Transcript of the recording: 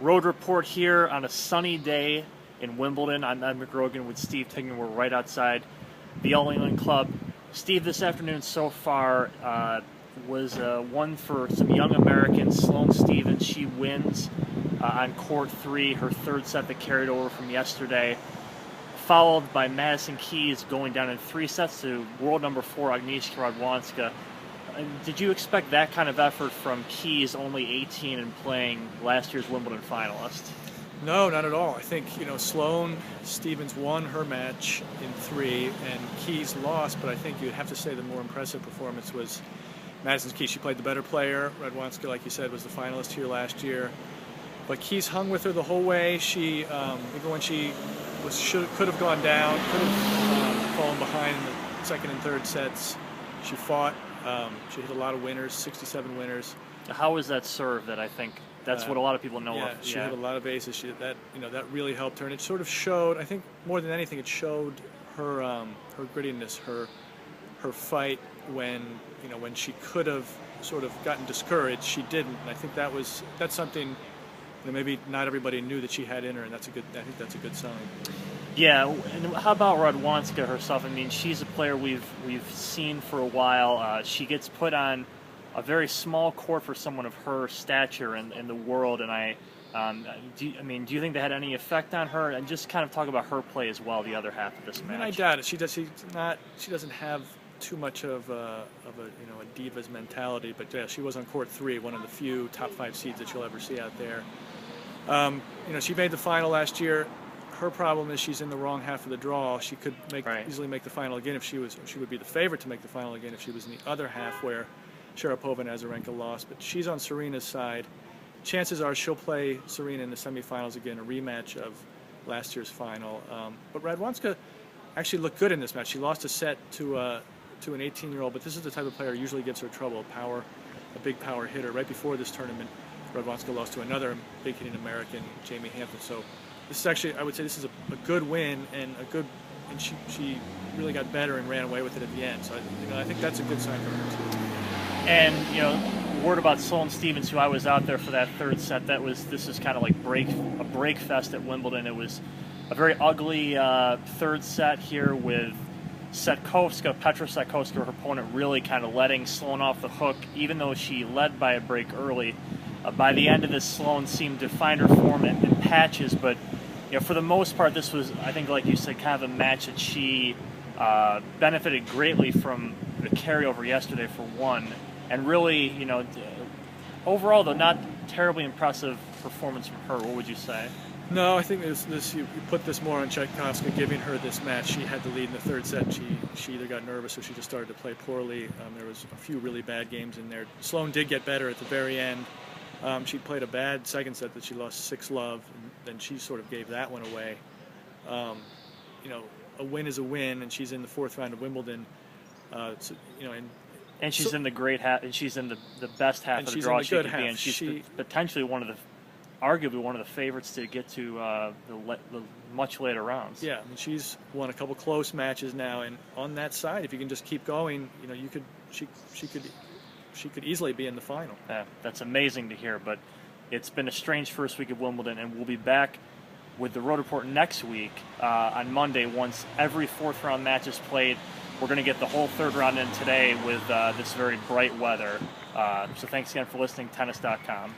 Road report here on a sunny day in Wimbledon. I'm Ed McGrogan with Steve Tignor. We're right outside the All England Club. Steve, this afternoon so far was one for some young Americans. Sloane Stephens, she wins on court 3, her third set that carried over from yesterday, followed by Madison Keys going down in 3 sets to world number 4 Agnieszka Radwanska. Did you expect that kind of effort from Keys, only 18 and playing last year's Wimbledon finalist? No, not at all. I think, Sloane Stephens won her match in 3 and Keys lost, but I think you'd have to say the more impressive performance was Madison Keys. She played the better player. Radwanska, like you said, was the finalist here last year. But Keys hung with her the whole way. She, even when she could have gone down, could have fallen behind in the second and third sets, she fought. She hit a lot of winners, 67 winners. How was that serve that I think that's what a lot of people know of? She hit a lot of aces. That really helped her, and it sort of showed. I think more than anything, it showed her her grittiness, her fight when she could have sort of gotten discouraged, she didn't. And I think that's something maybe not everybody knew that she had in her, and I think that's a good sign. Yeah, and how about Radwanska herself? I mean, she's a player we've seen for a while. She gets put on a very small court for someone of her stature in the world, and do you think that had any effect on her? And just kind of talk about her play as well, the other half of this match. I doubt it. She doesn't have too much of a diva's mentality, but yeah, she was on court 3, one of the few top 5 seeds that you'll ever see out there. She made the final last year. Her problem is she's in the wrong half of the draw. She could easily make the final again if she would be the favorite to make the final again if she was in the other half where Sharapova and Azarenka lost. But she's on Serena's side. Chances are she'll play Serena in the semifinals again, a rematch of last year's final. But Radwanska actually looked good in this match. She lost a set to an 18-year-old, but this is the type of player who usually gives her trouble, a big power hitter. Right before this tournament, Radwanska lost to another big hitting American, Jamie Hampton. So this is actually, I would say, this is a good win and she really got better and ran away with it at the end. So I think that's a good sign for her too. And word about Sloane Stephens, who I was out there for that third set. This is kind of like a break fest at Wimbledon. It was a very ugly third set here with Petra Setkovska, her opponent, really kind of letting Sloane off the hook, even though she led by a break early. By the end of this, Sloane seemed to find her form in patches, but for the most part, this was, I think, like you said, kind of a match that she benefited greatly from the carryover yesterday for one, and really, overall, though, not terribly impressive performance from her. What would you say? No, I think you put this more on Tchaikovsky giving her this match. She had the lead in the third set. She either got nervous or she just started to play poorly. There was a few really bad games in there. Sloane did get better at the very end. She played a bad second set that she lost 6-love, and then she sort of gave that one away. A win is a win, and she's in the 4th round of Wimbledon. And she's in the great half, and she's in the best half of the draw she could be, and she's potentially arguably one of the favorites to get to the much later rounds. Yeah, I mean, she's won a couple close matches now, and on that side, if you can just keep going, she could easily be in the final. Yeah, that's amazing to hear, but it's been a strange first week of Wimbledon, and we'll be back with the Road Report next week on Monday once every 4th round match is played. We're going to get the whole 3rd round in today with this very bright weather. So thanks again for listening, tennis.com.